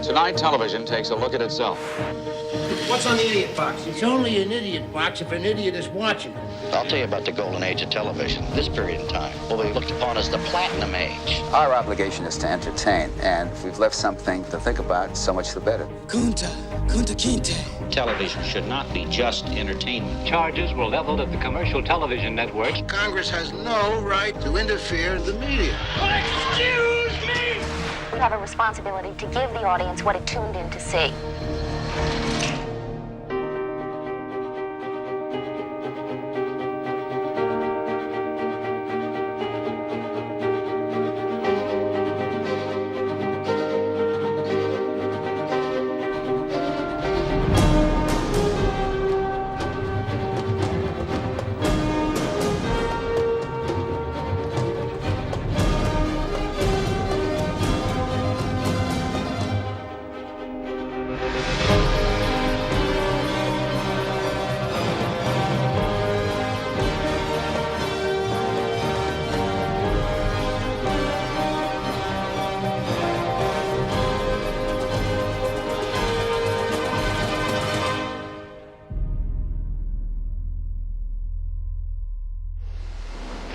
Tonight, television takes a look at itself. What's on the idiot box? It's only an idiot box if an idiot is watching. I'll tell you about the golden age of television. This period in time will be looked upon as the platinum age. Our obligation is to entertain, and if we've left something to think about, so much the better. Kunta Kinte. Television should not be just entertainment. Charges were leveled at the commercial television networks. Congress has no right to interfere in the media. Excuse me! We have a responsibility to give the audience what it tuned in to see.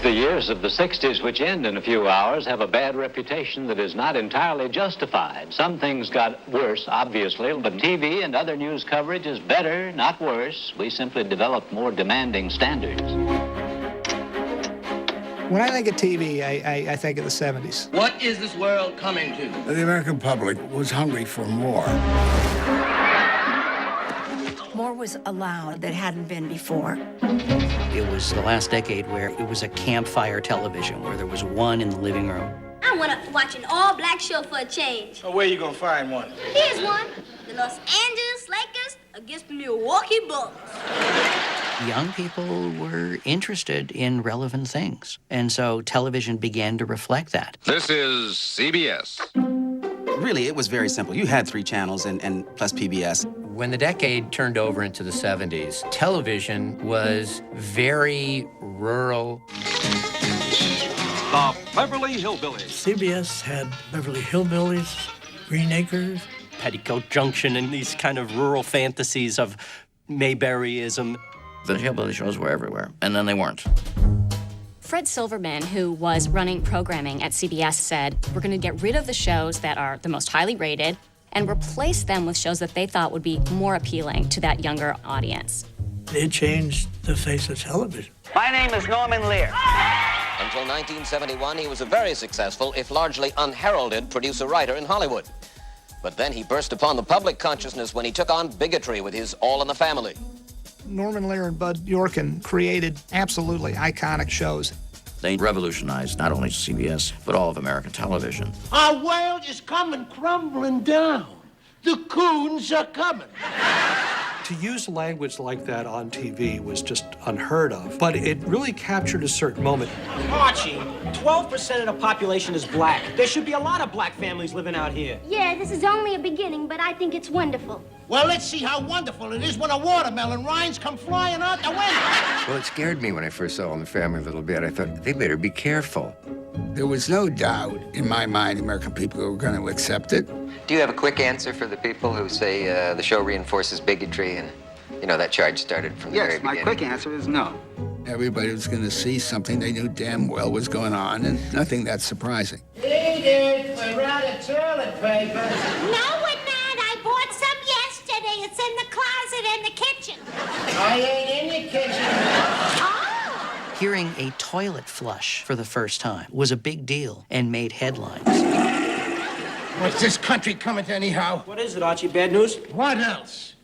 The years of the 60s, which end in a few hours, have a bad reputation that is not entirely justified. Some things got worse, obviously, but TV and other news coverage is better, not worse. We simply developed more demanding standards. When I think of TV, I think of the 70s. What is this world coming to? The American public was hungry for more. More was allowed that hadn't been before. It was the last decade where it was a campfire television, where there was one in the living room. I want to watch an all-black show for a change. Oh, where you gonna find one? Here's one. The Los Angeles Lakers against the Milwaukee Bucks. Young people were interested in relevant things, and so television began to reflect that. This is CBS. Really, it was very simple. You had 3 channels and plus PBS. When the decade turned over into the 70s, television was very rural. The Beverly Hillbillies. CBS had Beverly Hillbillies, Green Acres, Petticoat Junction, and these kind of rural fantasies of Mayberryism. The hillbilly shows were everywhere, and then they weren't. Fred Silverman, who was running programming at CBS, said, "We're going to get rid of the shows that are the most highly rated and replace them with shows that they thought would be more appealing to that younger audience." It changed the face of television. My name is Norman Lear. Until 1971, he was a very successful, if largely unheralded, producer-writer in Hollywood. But then he burst upon the public consciousness when he took on bigotry with his All in the Family. Norman Lear and Bud Yorkin created absolutely iconic shows. They revolutionized not only CBS, but all of American television. Our world is coming crumbling down. The coons are coming. To use language like that on TV was just unheard of, but it really captured a certain moment. Archie, 12% of the population is black. There should be a lot of black families living out here. Yeah, this is only a beginning, but I think it's wonderful. Well, let's see how wonderful it is when a watermelon rinds come flying out the window. Well, it scared me when I first saw All in the Family a little bit. I thought, they better be careful. There was no doubt in my mind American people were going to accept it. Do you have a quick answer for the people who say the show reinforces bigotry and, you know, that charge started from the very beginning? Yes, my quick answer is no. Everybody was going to see something they knew damn well was going on, and nothing that surprising. Eat it, we're out of toilet paper. No, we're not. I bought some yesterday. It's in the closet in the kitchen. I ain't in the kitchen. Oh. Hearing a toilet flush for the first time was a big deal and made headlines. What's this country coming to anyhow? What is it, Archie? Bad news? What else?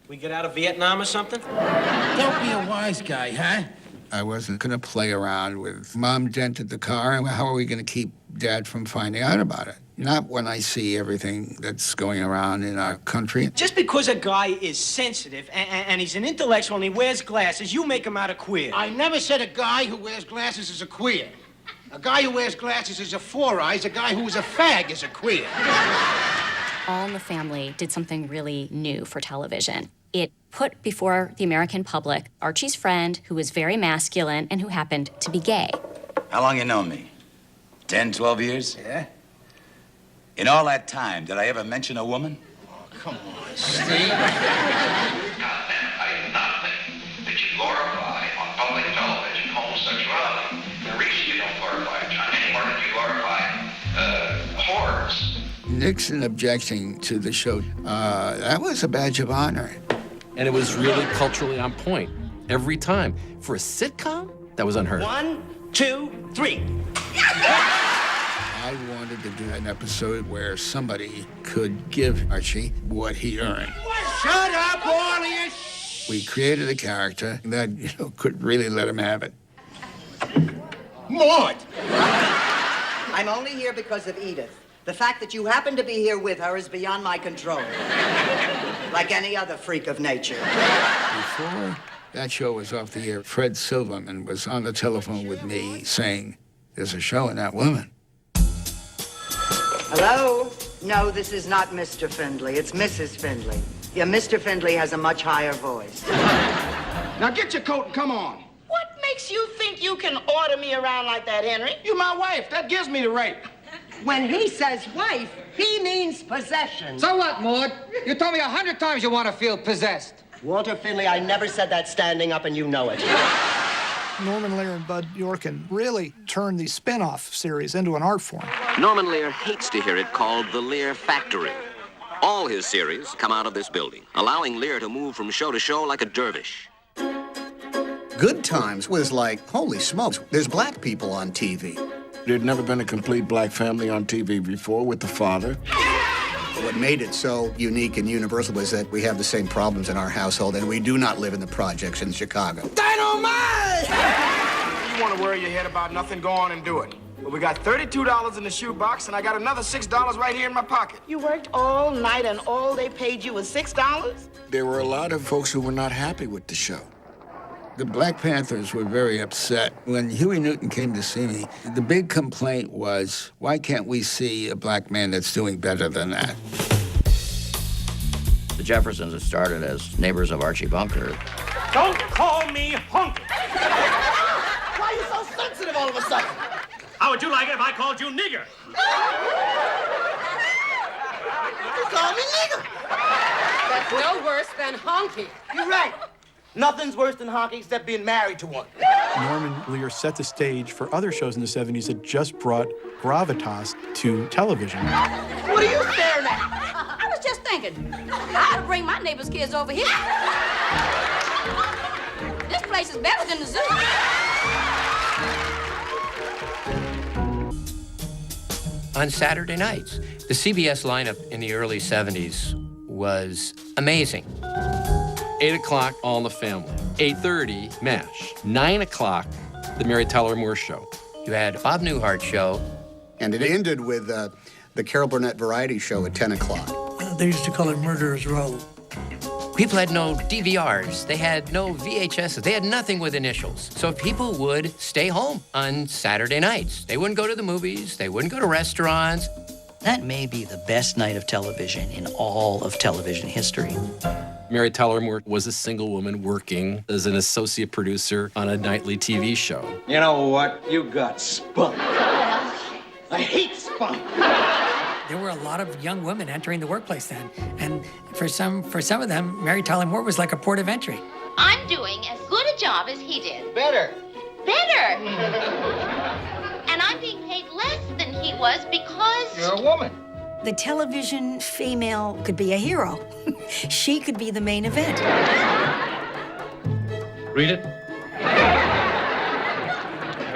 We get out of Vietnam or something? Don't be a wise guy, huh? I wasn't going to play around with Mom dented the car, and how are we going to keep Dad from finding out about it? Not when I see everything that's going around in our country. Just because a guy is sensitive and he's an intellectual and he wears glasses, you make him out a queer. I never said a guy who wears glasses is a queer. A guy who wears glasses is a four eyes. A guy who is a fag is a queer. All in the Family did something really new for television. It put before the American public Archie's friend, who was very masculine and who happened to be gay. How long you known me? 10, 12 years? Yeah. In all that time, did I ever mention a woman? Come on, Steve. That you glorify on public television homosexuality. The reason you don't glorify it, John, any more than you glorify whores. Nixon objecting to the show, that was a badge of honor. And it was really culturally on point every time. For a sitcom, that was unheard of. 1, 2, 3. I wanted to do an episode where somebody could give Archie what he earned. Shut up, all of you! We created a character that, could really let him have it. Maud! I'm only here because of Edith. The fact that you happen to be here with her is beyond my control. Like any other freak of nature. Before that show was off the air, Fred Silverman was on the telephone with me saying, there's a show in that woman. Hello? No, this is not Mr. Findlay. It's Mrs. Findlay. Yeah, Mr. Findlay has a much higher voice. Now get your coat and come on. What makes you think you can order me around like that, Henry? You're my wife. That gives me the right. When he says wife, he means possession. So what, Maud? You told me 100 times you want to feel possessed. Walter Findlay, I never said that standing up, and you know it. Norman Lear and Bud Yorkin really turned the spin-off series into an art form. Norman Lear hates to hear it called the Lear Factory. All his series come out of this building, allowing Lear to move from show to show like a dervish. Good Times was like, holy smokes, there's black people on TV. There'd never been a complete black family on TV before with the father. What made it so unique and universal was that we have the same problems in our household, and we do not live in the projects in Chicago. Dynamite! You want to worry your head about nothing, go on and do it. But we got $32 in the shoebox, and I got another $6 right here in my pocket. You worked all night, and all they paid you was $6? There were a lot of folks who were not happy with the show. The Black Panthers were very upset. When Huey Newton came to see me, the big complaint was, why can't we see a black man that's doing better than that? The Jeffersons had started as neighbors of Archie Bunker. Don't call me hunk. Why are you so sensitive all of a sudden? How would you like it if I called you nigger? You call me nigger. That's no worse than honky. You're right. Nothing's worse than honky except being married to one. Norman Lear set the stage for other shows in the 70s that just brought gravitas to television. What are you staring at? I was just thinking, I ought to bring my neighbor's kids over here. This place is better than the zoo. On Saturday nights, the CBS lineup in the early 70s was amazing. 8 o'clock, All in the Family. 8:30, MASH. 9 o'clock, The Mary Tyler Moore Show. You had Bob Newhart's show. And it ended with the Carol Burnett Variety Show at 10 o'clock. They used to call it Murderer's Row. People had no DVRs. They had no VHSs. They had nothing with initials. So people would stay home on Saturday nights. They wouldn't go to the movies. They wouldn't go to restaurants. That may be the best night of television in all of television history. Mary Tyler Moore was a single woman working as an associate producer on a nightly TV show. You know what? You got spunk. I hate spunk. There were a lot of young women entering the workplace then, and for some of them, Mary Tyler Moore was like a port of entry. I'm doing as good a job as he did. Better. Better. And I'm being paid less than he was because... You're a woman. The television female could be a hero. She could be the main event. Read it.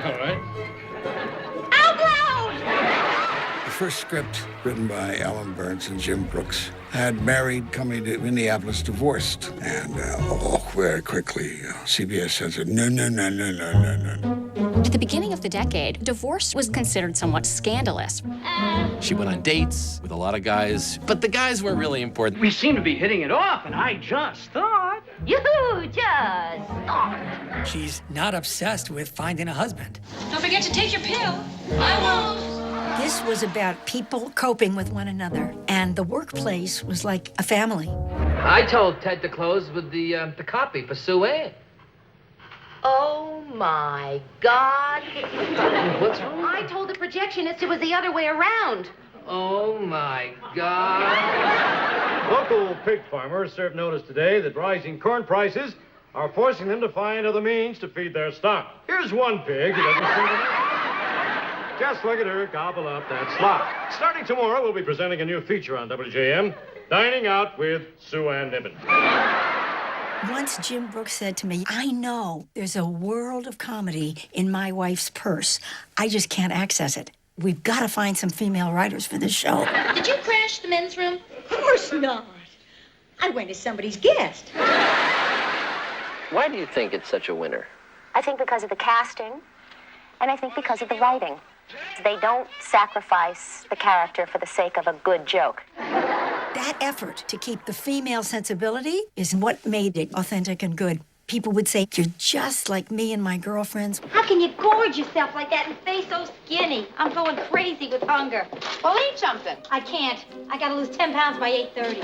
All right. Out loud! The first script, written by Alan Burns and Jim Brooks, had Mary coming to Minneapolis divorced. And very quickly, CBS says, no. At the beginning of the decade, divorce was considered somewhat scandalous. She went on dates with a lot of guys, but the guys weren't really important. We seem to be hitting it off, and I just thought... You just thought. She's not obsessed with finding a husband. Don't forget to take your pill. I won't. This was about people coping with one another, and the workplace was like a family. I told Ted to close with the copy for Sue Ann. Oh, my God. What's wrong? I told the projectionist it was the other way around. Oh, my God. Local pig farmers served notice today that rising corn prices are forcing them to find other means to feed their stock. Here's one pig who doesn't seem to... Just look at her gobble up that slop. Starting tomorrow, we'll be presenting a new feature on WJM, Dining Out with Sue Ann Niven. Once Jim Brooks said to me, I know there's a world of comedy in my wife's purse. I just can't access it. We've got to find some female writers for this show. Did you crash the men's room? Of course not. I went as somebody's guest. Why do you think it's such a winner? I think because of the casting, and I think because of the writing. They don't sacrifice the character for the sake of a good joke. That effort to keep the female sensibility is what made it authentic and good. People would say, you're just like me and my girlfriends. How can you gorge yourself like that and stay so skinny? I'm going crazy with hunger. Well, eat something. I can't. I gotta lose 10 pounds by 8:30.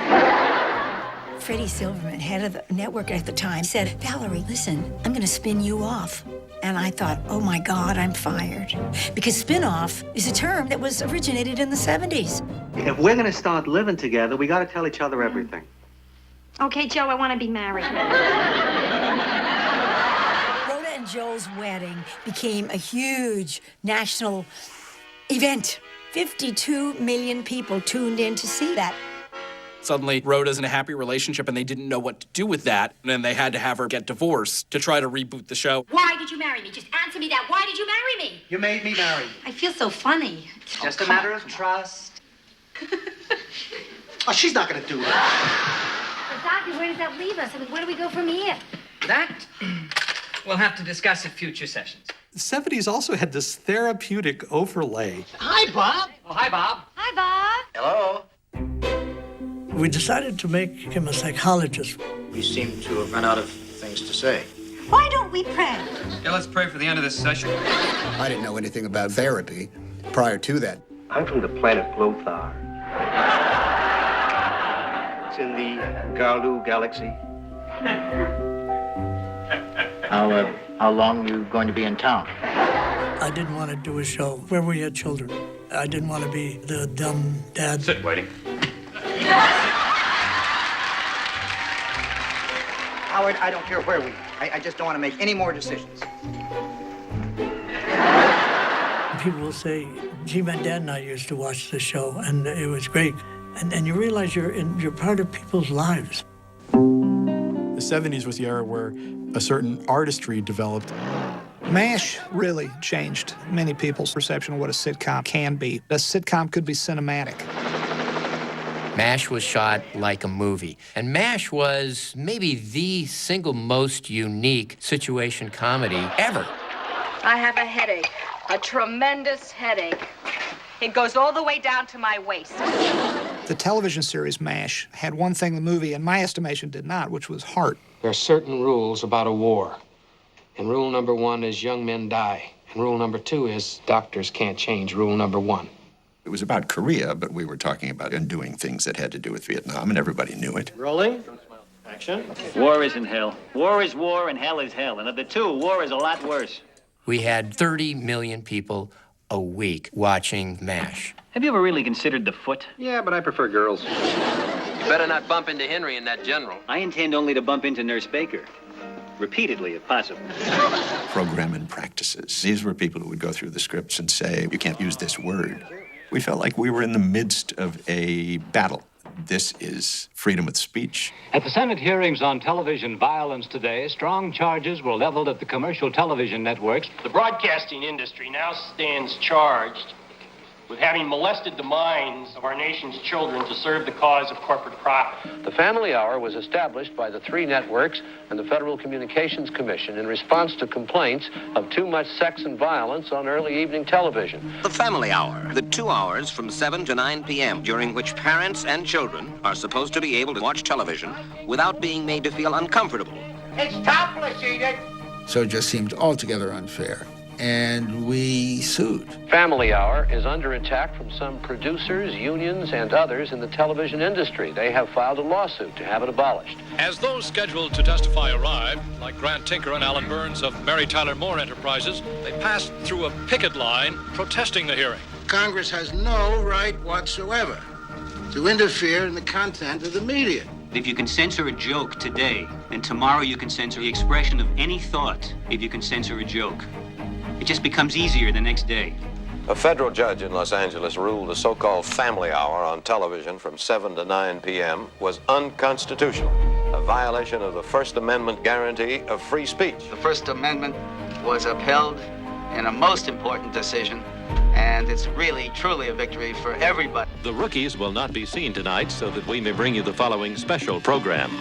Freddie Silverman, head of the network at the time, said, Valerie, listen, I'm gonna spin you off. And I thought, oh my God, I'm fired. Because spin-off is a term that was originated in the 70s. If we're gonna start living together, we gotta tell each other everything. Okay, Joe, I want to be married. Rhoda and Joe's wedding became a huge national event. 52 million people tuned in to see that. Suddenly, Rhoda's in a happy relationship, and they didn't know what to do with that. And then they had to have her get divorced to try to reboot the show. Why did you marry me? Just answer me that. Why did you marry me? You made me marry. I feel so funny. Just a matter of trust. Oh, she's not gonna do that. Doctor, where does that leave us? I mean, where do we go from here? That we'll have to discuss at future sessions. The 70s also had this therapeutic overlay. Hi, Bob. Oh, hi, Bob. Hi, Bob. Hello. We decided to make him a psychologist. You seem to have run out of things to say. Why don't we pray? Yeah, let's pray for the end of this session. I didn't know anything about therapy prior to that. I'm from the planet Lothar. It's in the Galu galaxy. How long are you going to be in town? I didn't want to do a show where we had children. I didn't want to be the dumb dad. Sit, waiting. Howard, I don't care where we are. I just don't want to make any more decisions. People will say, gee, my dad and I used to watch the show, and it was great. And you realize you're part of people's lives. The 70s was the era where a certain artistry developed. MASH really changed many people's perception of what a sitcom can be. A sitcom could be cinematic. MASH was shot like a movie. And MASH was maybe the single most unique situation comedy ever. I have a headache, a tremendous headache. It goes all the way down to my waist. The television series MASH had one thing the movie, in my estimation, did not, which was heart. There are certain rules about a war. And rule number 1 is young men die. And rule number 2 is doctors can't change rule number 1. It was about Korea, but we were talking about undoing things that had to do with Vietnam, and everybody knew it. Rolling. Action. War isn't hell. War is war, and hell is hell. And of the two, war is a lot worse. We had 30 million people a week watching MASH. Have you ever really considered the foot? Yeah, but I prefer girls. You better not bump into Henry and that general. I intend only to bump into Nurse Baker. Repeatedly, if possible. Program and practices. These were people who would go through the scripts and say, you can't use this word. We felt like we were in the midst of a battle. This is freedom of speech. At the Senate hearings on television violence today, strong charges were leveled at the commercial television networks. The broadcasting industry now stands charged with having molested the minds of our nation's children to serve the cause of corporate profit. The Family Hour was established by the 3 networks and the Federal Communications Commission in response to complaints of too much sex and violence on early evening television. The Family Hour, the 2 hours from 7 to 9 p.m., during which parents and children are supposed to be able to watch television without being made to feel uncomfortable. It's topless, Edith. So it just seemed altogether unfair. And we sued. Family Hour is under attack from some producers, unions, and others in the television industry. They have filed a lawsuit to have it abolished. As those scheduled to testify arrived, like Grant Tinker and Alan Burns of Mary Tyler Moore Enterprises, they passed through a picket line protesting the hearing. Congress has no right whatsoever to interfere in the content of the media. If you can censor a joke today, then tomorrow you can censor the expression of any thought if you can censor a joke. It just becomes easier the next day. A federal judge in Los Angeles ruled the so-called family hour on television from 7 to 9 p.m. was unconstitutional, a violation of the First Amendment guarantee of free speech. The First Amendment was upheld in a most important decision, and it's really, truly a victory for everybody. The rookies will not be seen tonight, so that we may bring you the following special program.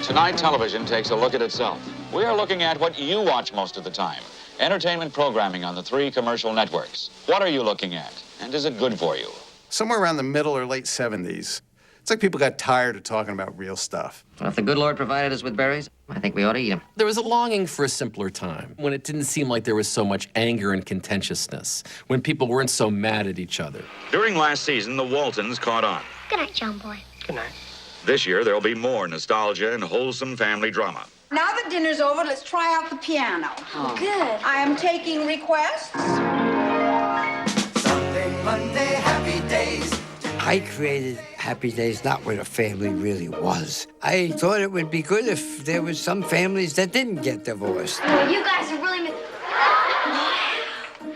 Tonight, television takes a look at itself. We are looking at what you watch most of the time. Entertainment programming on the 3 commercial networks. What are you looking at? And is it good for you? Somewhere around the middle or late 70s, it's like people got tired of talking about real stuff. Well, if the good Lord provided us with berries, I think we ought to eat them. There was a longing for a simpler time, when it didn't seem like there was so much anger and contentiousness, when people weren't so mad at each other. During last season, the Waltons caught on. Good night, John Boy. Good night. This year, there'll be more nostalgia and wholesome family drama. Now that dinner's over, let's try out the piano. Oh. Good. I am taking requests. Sunday, Monday, happy days. I created Happy Days not what a family really was. I thought it would be good if there was some families that didn't get divorced. Oh, you guys are really...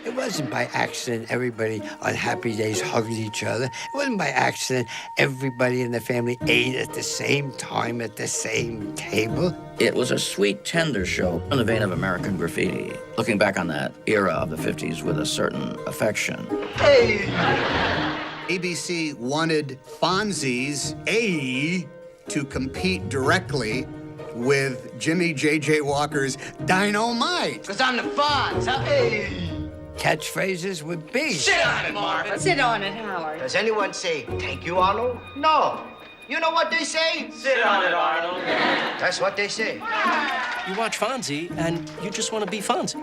It wasn't by accident everybody on Happy Days hugged each other. It wasn't by accident everybody in the family ate at the same time at the same table. It was a sweet, tender show in the vein of American Graffiti. Looking back on that era of the 50s with a certain affection. Hey! ABC wanted Fonzie's A to compete directly with Jimmy J.J. Walker's Dynamite. Because I'm the Fonz, huh? Hey! Catchphrases were big. Sit on it, Marvin. Sit on it, Howard. Does anyone say, thank you, Arnold? No. You know what they say? Sit on it, Arnold. That's what they say. You watch Fonzie, and you just want to be Fonzie.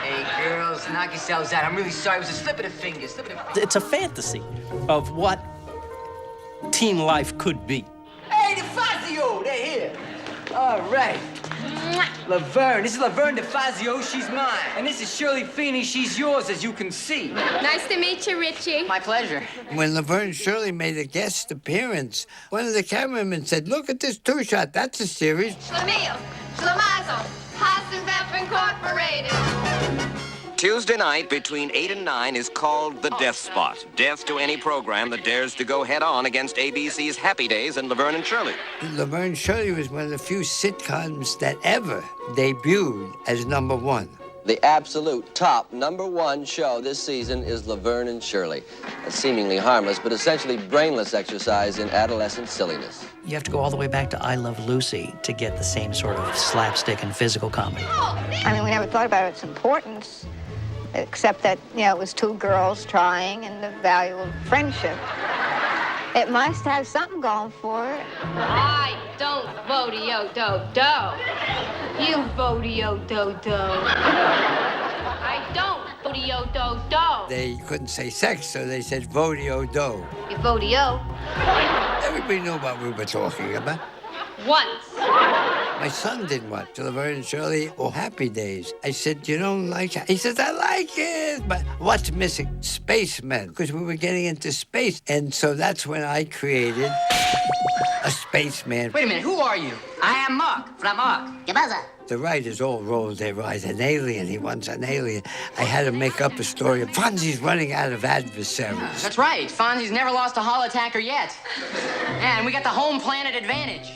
Hey, girls, knock yourselves out. I'm really sorry. It was a slip of the fingers. It's a fantasy of what teen life could be. Hey, the Fazio, they're here. All right. Laverne, this is Laverne DeFazio, she's mine. And this is Shirley Feeney, she's yours, as you can see. Nice to meet you, Richie. My pleasure. When Laverne Shirley made a guest appearance, one of the cameramen said, look at this two-shot, that's a series. Schlemiel, Schlemazel, Hassenbeff Incorporated. Tuesday night between 8 and 9 is called The Death Spot. Death to any program that dares to go head-on against ABC's Happy Days and Laverne and Shirley. Laverne Shirley was one of the few sitcoms that ever debuted as #1. The absolute top #1 show this season is Laverne and Shirley. A seemingly harmless but essentially brainless exercise in adolescent silliness. You have to go all the way back to I Love Lucy to get the same sort of slapstick and physical comedy. I mean, we never thought about its importance, except that, it was 2 girls trying and the value of friendship. It must have something going for it. I don't vote-o-do-do. You vote-o-do-do. I don't vote-o-do-do. They couldn't say sex, so they said vote-o-do. You vote-o. Everybody knew what we were talking about. Once. My son didn't watch Laverne and Shirley or Happy Days. I said, you don't like it? He says, I like it. But what's missing? Spacemen. Because we were getting into space. And so that's when I created a spaceman. Wait a minute, who are you? I am Mark, from Mark. Gabaza. The writers all rolled their eyes. An alien, he wants an alien. I had to make up a story of Fonzie's running out of adversaries. That's right. Fonzie's never lost a hall attacker yet. And we got the home planet advantage.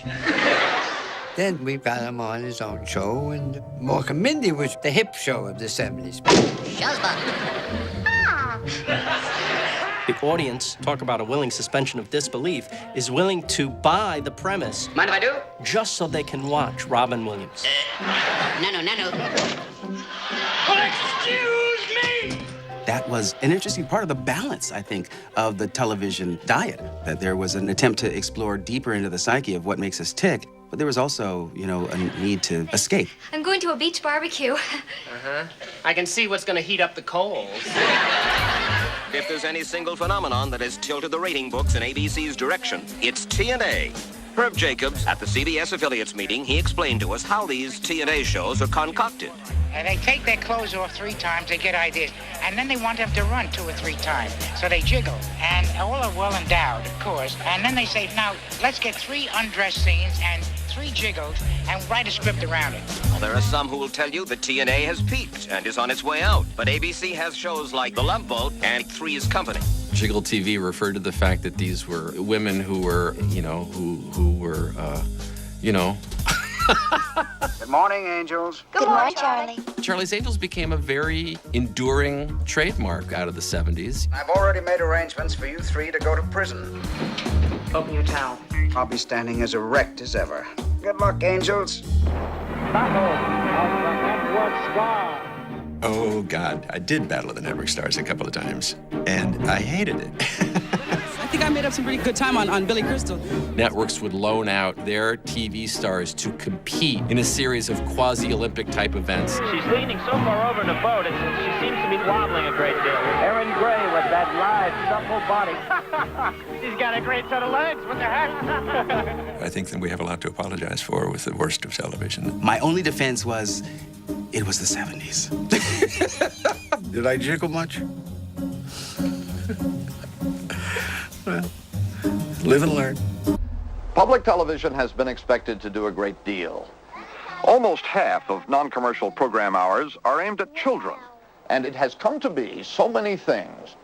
Then we got him on his own show, and Mork and Mindy was the hip show of the 70s. The audience, talk about a willing suspension of disbelief, is willing to buy the premise. Mind if I do? Just so they can watch Robin Williams. No. Excuse me! That was an interesting part of the balance, I think, of the television diet. That there was an attempt to explore deeper into the psyche of what makes us tick, but there was also, a need to escape. I'm going to a beach barbecue. I can see what's going to heat up the coals. If there's any single phenomenon that has tilted the rating books in ABC's direction, it's TNA. Herb Jacobs, at the CBS affiliates meeting, he explained to us how these TNA shows are concocted. They take their clothes off 3 times, they get ideas, and then they want them to run 2 or 3 times. So they jiggle, and all are well endowed, of course. And then they say, now, let's get 3 undress scenes and 3 jiggles and write a script around it. Well, there are some who will tell you that TNA has peaked and is on its way out. But ABC has shows like The Love Boat and Three's Company. Jiggle TV referred to the fact that these were women who were, who were, Good morning, Angels. Good morning, Charlie. Charlie's Angels became a very enduring trademark out of the 70s. I've already made arrangements for you 3 to go to prison. Open your towel. I'll be standing as erect as ever. Good luck, Angels. Oh, God. I did Battle of the Network Stars a couple of times, and I hated it. I think I made up some pretty good time on Billy Crystal. Networks would loan out their TV stars to compete in a series of quasi-Olympic type events. She's leaning so far over in the boat, she seems to be wobbling a great deal. Erin Gray with that lithe, supple body. She's got a great set of legs. What the heck? I think that we have a lot to apologize for with the worst of television. My only defense was, it was the 70s. Did I jiggle much? Well, live and learn. Public television has been expected to do a great deal. Almost half of non-commercial program hours are aimed at children, and it has come to be so many things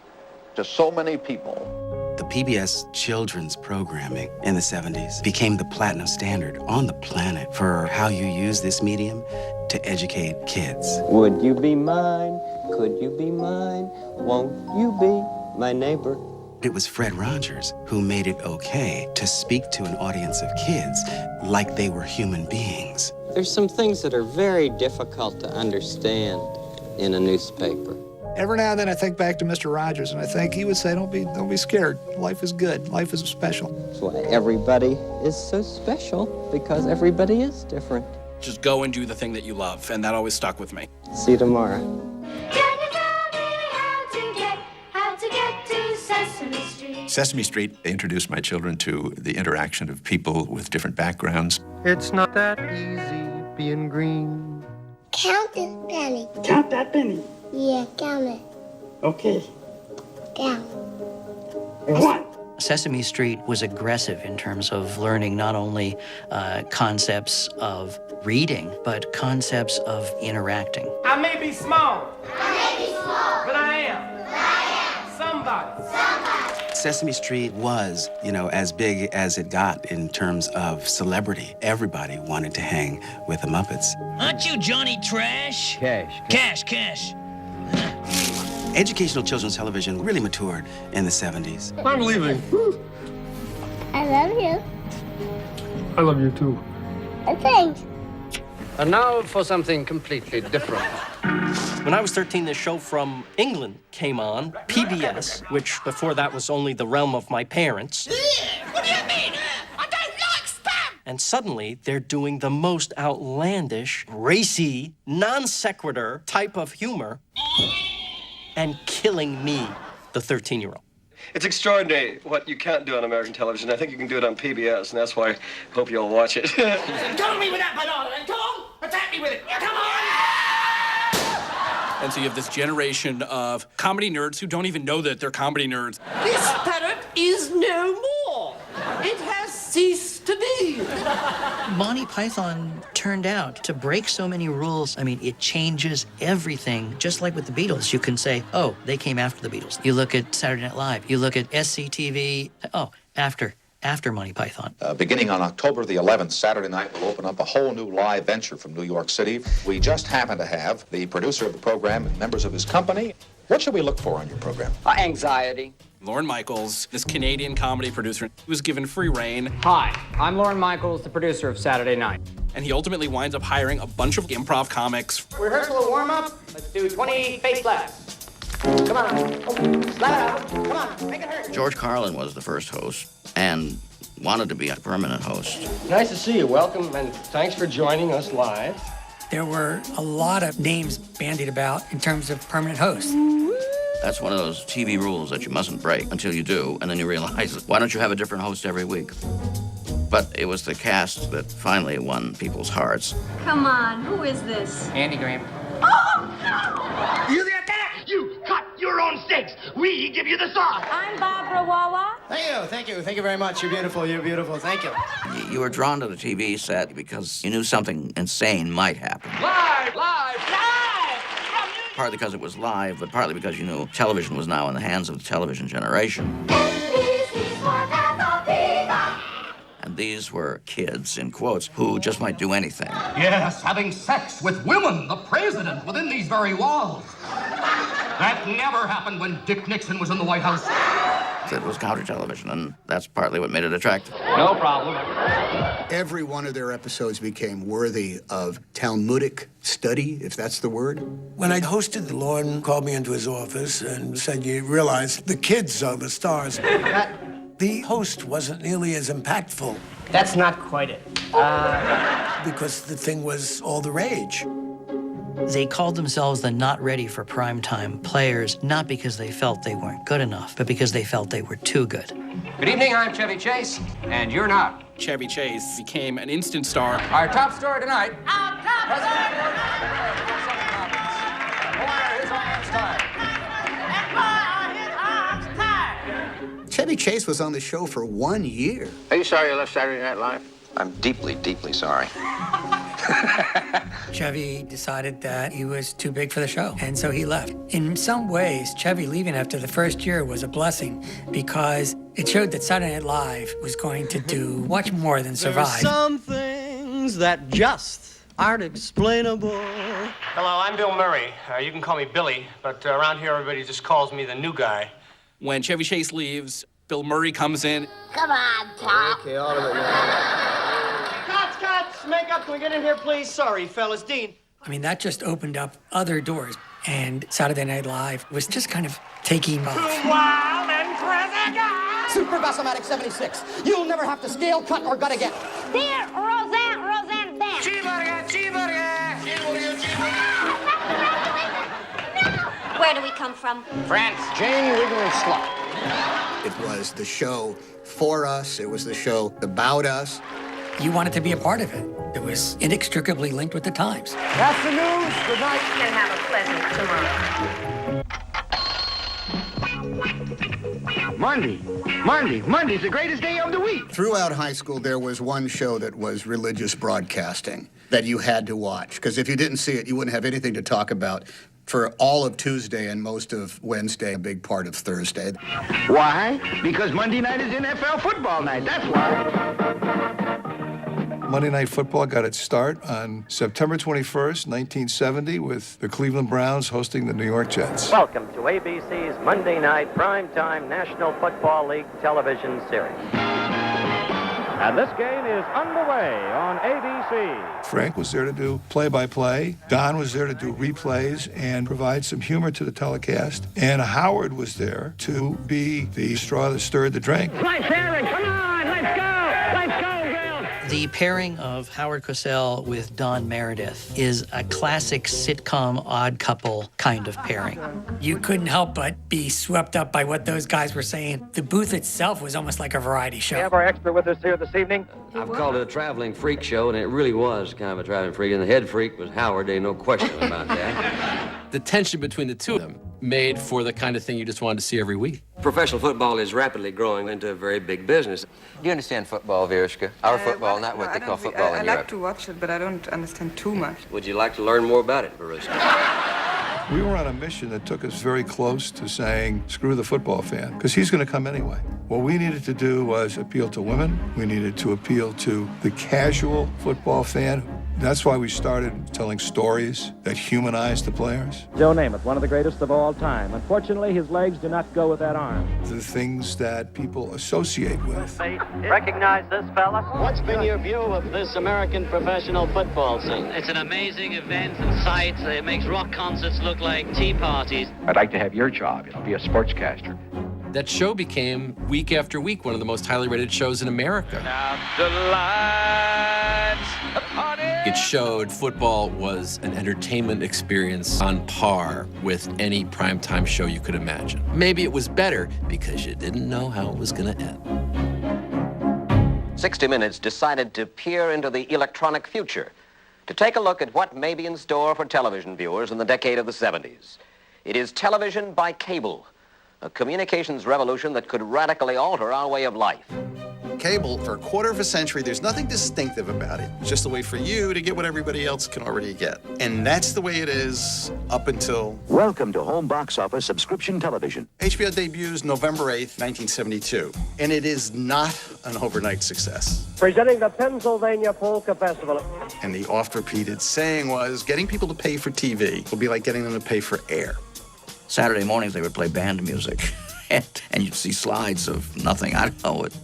to so many people. The PBS children's programming in the 70s became the platinum standard on the planet for how you use this medium to educate kids. Would you be mine? Could you be mine? Won't you be my neighbor? It was Fred Rogers who made it okay to speak to an audience of kids like they were human beings. There's some things that are very difficult to understand in a newspaper. Every now and then I think back to Mr. Rogers, and I think he would say, don't be scared. Life is good. Life is special. That's why everybody is so special, because everybody is different. Just go and do the thing that you love, and that always stuck with me. See you tomorrow. Sesame Street introduced my children to the interaction of people with different backgrounds. It's not that easy being green. Count this penny. Count that penny. Yeah, count it. Okay. Count. 1. Sesame Street was aggressive in terms of learning not only concepts of reading, but concepts of interacting. I may be small. But I am. Somebody. Sesame Street was, as big as it got in terms of celebrity. Everybody wanted to hang with the Muppets. Aren't you Johnny Trash? Cash. Educational children's television really matured in the 70s. I'm leaving. I love you. I love you too. Thanks. And now for something completely different. When I was 13, this show from England came on, PBS, which before that was only the realm of my parents. What do you mean? I don't like spam! And suddenly, they're doing the most outlandish, racy, non sequitur type of humor and killing me, the 13-year-old. It's extraordinary what you can't do on American television. I think you can do it on PBS, and that's why I hope you'll watch it. Come me with that banana, then come on! Attack me with it! Come on! And so you have this generation of comedy nerds who don't even know that they're comedy nerds. This parrot is no more. It has ceased to be. Monty Python turned out to break so many rules. I mean, it changes everything. Just like with the Beatles, you can say, oh, they came after the Beatles. You look at Saturday Night Live. You look at SCTV. Oh, after Monty Python. Beginning on October the 11th, Saturday night will open up a whole new live venture from New York City. We just happen to have the producer of the program and members of his company. What should we look for on your program? Anxiety. Lorne Michaels, this Canadian comedy producer, was given free rein. Hi, I'm Lorne Michaels, the producer of Saturday Night. And he ultimately winds up hiring a bunch of improv comics. Rehearsal and warm-up. Let's do 20 face laughs. Come on. Slide out. Come on. Make it hurt. George Carlin was the first host and wanted to be a permanent host. Nice to see you. Welcome, and thanks for joining us live. There were a lot of names bandied about in terms of permanent hosts. That's one of those TV rules that you mustn't break until you do, and then you realize, why don't you have a different host every week? But it was the cast that finally won people's hearts. Come on, who is this? Andy Graham. You there? You cut your own steaks. We give you the sauce. I'm Barbara Wawa. Thank you very much. You're beautiful, thank you. You were drawn to the TV set because you knew something insane might happen. Live! Partly because it was live, but partly because you knew television was now in the hands of the television generation. And these were kids, in quotes, who just might do anything. Yes, having sex with women, the president, within these very walls. That never happened when Dick Nixon was in the White House. It was counter television, and that's partly what made it attractive. No problem. Every one of their episodes became worthy of Talmudic study, if that's the word. When I hosted, the Lord called me into his office and said, you realize the kids are the stars. The host wasn't nearly as impactful. That's not quite it. Because the thing was all the rage. They called themselves the not ready for primetime players, not because they felt they weren't good enough, but because they felt they were too good. Good evening, I'm Chevy Chase, and you're not. Chevy Chase became an instant star. Our top story tonight. Chevy Chase was on the show for 1 year. Are you sorry you left Saturday Night Live? I'm deeply, deeply sorry. Chevy decided that he was too big for the show, and so he left. In some ways, Chevy leaving after the first year was a blessing because it showed that Saturday Night Live was going to do much more than survive. There are some things that just aren't explainable. Hello, I'm Bill Murray. You can call me Billy, but around here everybody just calls me the new guy. When Chevy Chase leaves, Bill Murray comes in. Come on, Tom. Okay, all of it now. Cuts! Make up. Can we get in here, please? Sorry, fellas. Dean. I mean, that just opened up other doors, and Saturday Night Live was just kind of taking off. Wild and crazy guy! Super Bassomatic 76. You'll never have to scale, cut, or gut again. There, Roseanne, there. Where do we come from? France. Jane Wiggling Slot. It was the show for us. It was the show about us. You wanted to be a part of it. It was inextricably linked with the times. That's the news. Good night. And have a pleasant tomorrow. Monday's the greatest day of the week. Throughout high school, there was one show that was religious broadcasting that you had to watch, because if you didn't see it, you wouldn't have anything to talk about for all of Tuesday and most of Wednesday, a big part of Thursday. Why? Because Monday night is NFL football night. That's why. Monday Night Football got its start on September 21st, 1970, with the Cleveland Browns hosting the New York Jets. Welcome to ABC's Monday Night Primetime National Football League television series. And this game is underway on ABC. Frank was there to do play-by-play. Don was there to do replays and provide some humor to the telecast. And Howard was there to be the straw that stirred the drink. Nice, Aaron. Come on, let's go. Let's go, Bill. The pairing of Howard Cosell with Don Meredith is a classic sitcom odd couple kind of pairing. You couldn't help but be swept up by what those guys were saying. The booth itself was almost like a variety show. We have our expert with us here this evening. I've called it a traveling freak show, and it really was kind of a traveling freak. And the head freak was Howard. Ain't no question about that. The tension between the two of them made for the kind of thing you just wanted to see every week. Professional football is rapidly growing into a very big business. Do you understand football, Verushka? Our football, not what they call football in Europe. I like to watch it, but I don't understand too much. Would you like to learn more about it, Verushka? We were on a mission that took us very close to saying, screw the football fan, because he's going to come anyway. What we needed to do was appeal to women. We needed to appeal to the casual football fan. That's why we started telling stories that humanized the players. Joe Namath, one of the greatest of all time. Unfortunately, his legs do not go with that arm. The things that people associate with. Recognize this fella? What's been your view of this American professional football scene? It's an amazing event and sight. It makes rock concerts look like tea parties. I'd like to have your job, be a sportscaster. That show became, week after week, one of the most highly rated shows in America. It showed football was an entertainment experience on par with any primetime show you could imagine. Maybe it was better because you didn't know how it was going to end. 60 Minutes decided to peer into the electronic future, to take a look at what may be in store for television viewers in the decade of the 70s. It is television by cable, a communications revolution that could radically alter our way of life. Cable, for a quarter of a century, there's nothing distinctive about it. It's just a way for you to get what everybody else can already get. And that's the way it is up until... Welcome to home box office subscription television. HBO debuts November 8th, 1972. And it is not an overnight success. Presenting the Pennsylvania Polka Festival. And the oft-repeated saying was, getting people to pay for TV will be like getting them to pay for air. Saturday mornings, they would play band music. and you'd see slides of nothing. I don't know what.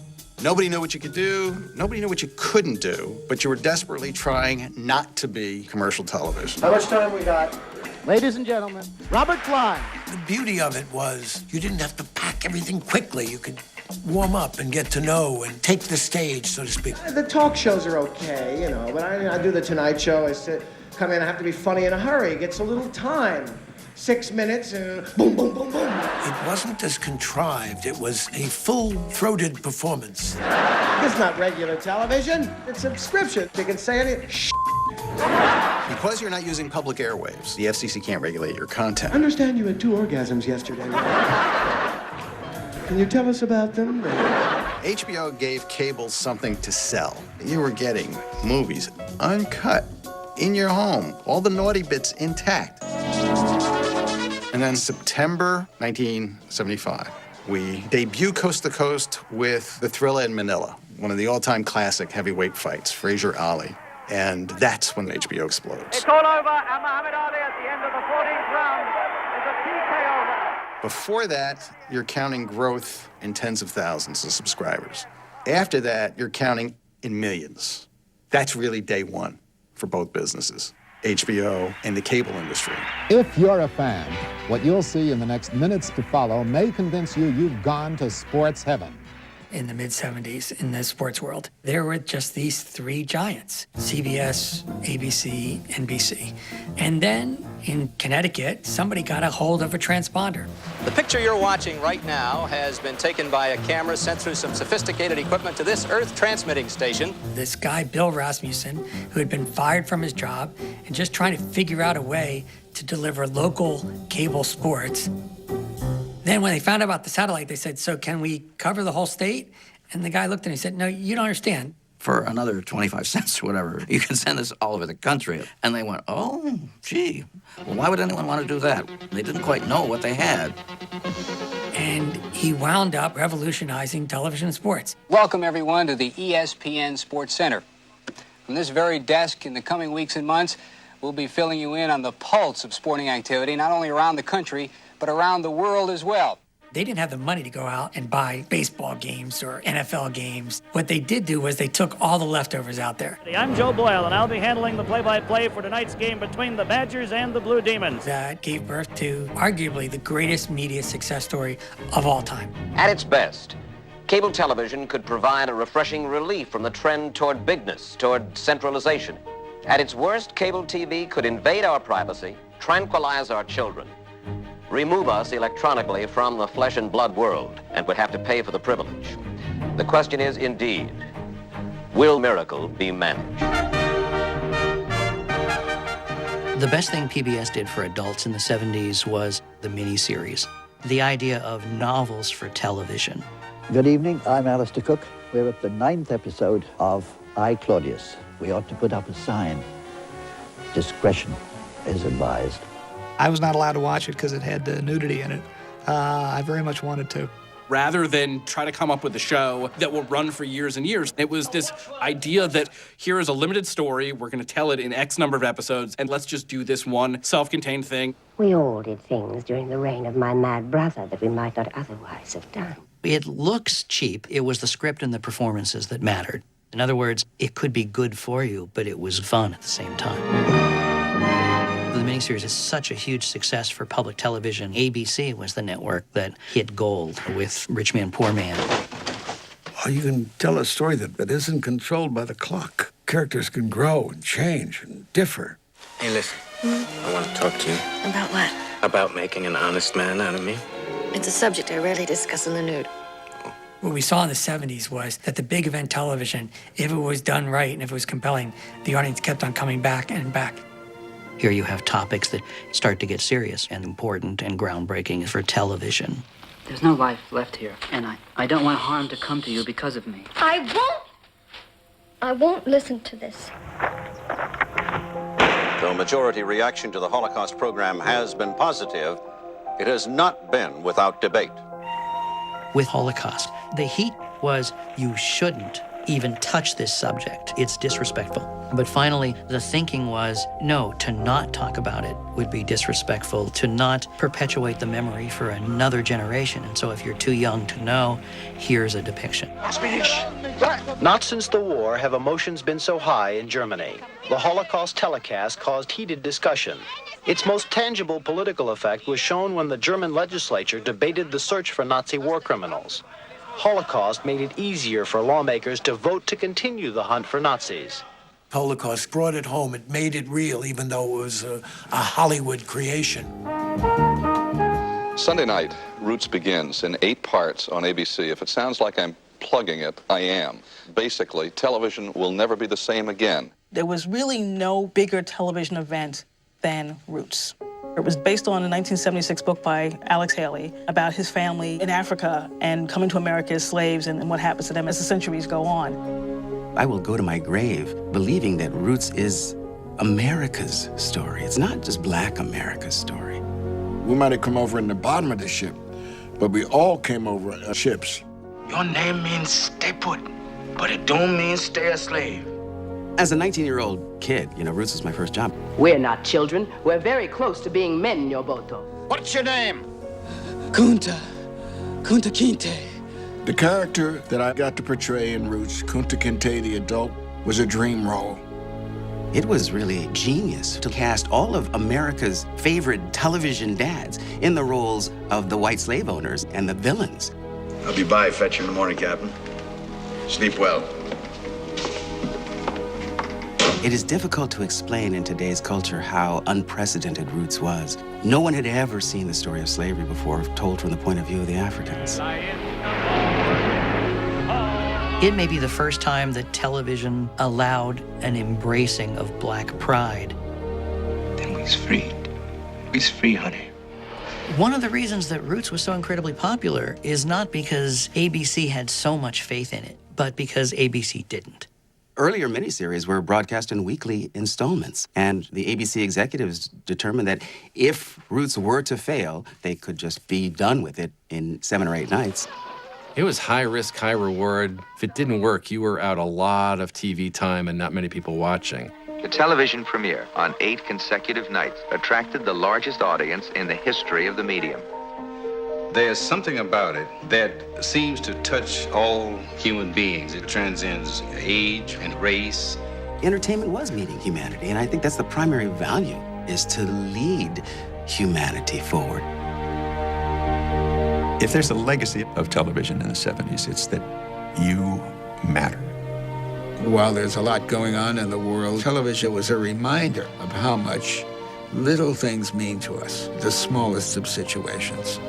Nobody knew what you could do. Nobody knew what you couldn't do. But you were desperately trying not to be commercial television. How much time we got? Ladies and gentlemen, Robert Klein. The beauty of it was you didn't have to pack everything quickly. You could warm up and get to know and take the stage, so to speak. The talk shows are okay, you know, but I do the Tonight Show. Come in, I have to be funny in a hurry. It gets a little time. 6 minutes and boom, boom, boom, boom. It wasn't as contrived. It was a full-throated performance. It's not regular television. It's subscription. You can say any Because you're not using public airwaves, the FCC can't regulate your content. I understand you had 2 orgasms yesterday. Can you tell us about them? HBO gave cable something to sell. You were getting movies uncut in your home, all the naughty bits intact. And then September 1975, we debut Coast to Coast with the Thriller in Manila, one of the all-time classic heavyweight fights, Frazier Ali. And that's when HBO explodes. It's all over, and Muhammad Ali at the end of the 14th round is a TKO winner. Before that, you're counting growth in tens of thousands of subscribers. After that, you're counting in millions. That's really day one for both businesses, HBO and the cable industry. If you're a fan, what you'll see in the next minutes to follow may convince you you've gone to sports heaven. In the mid-70s, in the sports world, there were just these 3 giants, CBS, ABC, NBC. And then in Connecticut, somebody got a hold of a transponder. The picture you're watching right now has been taken by a camera sent through some sophisticated equipment to this Earth transmitting station. This guy, Bill Rasmussen, who had been fired from his job and just trying to figure out a way to deliver local cable sports. Then when they found out about the satellite, they said, so can we cover the whole state? And the guy looked at him and said, no, you don't understand. For another 25 cents or whatever, you can send this all over the country. And they went, oh, gee, well, why would anyone want to do that? They didn't quite know what they had. And he wound up revolutionizing television sports. Welcome, everyone, to the ESPN Sports Center. From this very desk, in the coming weeks and months, we'll be filling you in on the pulse of sporting activity, not only around the country, but around the world as well. They didn't have the money to go out and buy baseball games or NFL games. What they did do was they took all the leftovers out there. I'm Joe Boyle, and I'll be handling the play-by-play for tonight's game between the Badgers and the Blue Demons. That gave birth to arguably the greatest media success story of all time. At its best, cable television could provide a refreshing relief from the trend toward bigness, toward centralization. At its worst, cable TV could invade our privacy, tranquilize our children, remove us electronically from the flesh and blood world, and would have to pay for the privilege. The question is, indeed, will miracle be managed? The best thing PBS did for adults in the 70s was the miniseries, the idea of novels for television. Good evening, I'm Alistair Cook. We're at the 9th episode of I, Claudius. We ought to put up a sign. Discretion is advised. I was not allowed to watch it because it had nudity in it. I very much wanted to. Rather than try to come up with a show that will run for years and years, it was this idea that here is a limited story, we're going to tell it in X number of episodes, and let's just do this one self-contained thing. We all did things during the reign of my mad brother that we might not otherwise have done. It looks cheap. It was the script and the performances that mattered. In other words, it could be good for you, but it was fun at the same time. The miniseries is such a huge success for public television. ABC was the network that hit gold with Rich Man, Poor Man. Well, you can tell a story that isn't controlled by the clock. Characters can grow and change and differ. Hey, listen. I want to talk to you. About what? About making an honest man out of me. It's a subject I rarely discuss in the nude. What we saw in the 70s was that the big event television, if it was done right and if it was compelling, the audience kept on coming back and back. Here you have topics that start to get serious and important and groundbreaking for television. There's no life left here, and I don't want harm to come to you because of me. I won't listen to this. Though majority reaction to the Holocaust program has been positive, it has not been without debate. With Holocaust, the heat was you shouldn't even touch this subject. It's disrespectful. But finally, the thinking was, no, to not talk about it would be disrespectful, to not perpetuate the memory for another generation. And so if you're too young to know, here's a depiction. Not since the war have emotions been so high in Germany. The Holocaust telecast caused heated discussion. Its most tangible political effect was shown when the German legislature debated the search for Nazi war criminals. Holocaust made it easier for lawmakers to vote to continue the hunt for Nazis. Holocaust brought it home. It made it real, even though it was a Hollywood creation. Sunday night, Roots begins in 8 parts on ABC. If it sounds like I'm plugging it, I am. Basically, television will never be the same again. There was really no bigger television event than Roots. It was based on a 1976 book by Alex Haley about his family in Africa and coming to America as slaves and what happens to them as the centuries go on. I will go to my grave believing that Roots is America's story. It's not just Black America's story. We might have come over in the bottom of the ship, but we all came over in ships. Your name means stay put, but it don't mean stay a slave. As a 19-year-old kid, Roots was my first job. We're not children. We're very close to being men, Nyoboto. What's your name? Kunta Kinte. The character that I got to portray in Roots, Kunta Kinte, the adult, was a dream role. It was really genius to cast all of America's favorite television dads in the roles of the white slave owners and the villains. I'll be by, fetch you in the morning, Captain. Sleep well. It is difficult to explain in today's culture how unprecedented Roots was. No one had ever seen the story of slavery before, told from the point of view of the Africans. It may be the first time that television allowed an embracing of Black pride. Then we's freed. We's free, honey. One of the reasons that Roots was so incredibly popular is not because ABC had so much faith in it, but because ABC didn't. Earlier miniseries were broadcast in weekly installments, and the ABC executives determined that if Roots were to fail, they could just be done with it in 7 or 8 nights. It was high risk, high reward. If it didn't work, you were out a lot of TV time and not many people watching. The television premiere on 8 consecutive nights attracted the largest audience in the history of the medium. There's something about it that seems to touch all human beings. It transcends age and race. Entertainment was meeting humanity, and I think that's the primary value, is to lead humanity forward. If there's a legacy of television in the 70s, it's that you matter. While there's a lot going on in the world, television was a reminder of how much little things mean to us, the smallest of situations.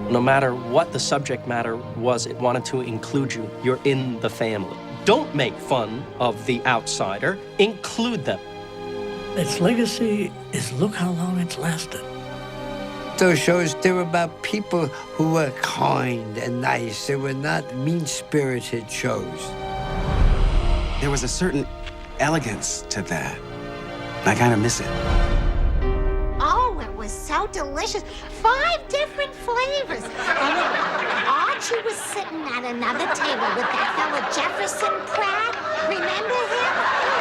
No matter what the subject matter was, it wanted to include you. You're in the family. Don't make fun of the outsider. Include them. Its legacy is look how long it's lasted. Those shows, they were about people who were kind and nice. They were not mean-spirited shows. There was a certain elegance to that. I kind of miss it. Oh, it was so delicious. 5 different flavors. And Archie was sitting at another table with that fellow Jefferson Pratt. Remember him?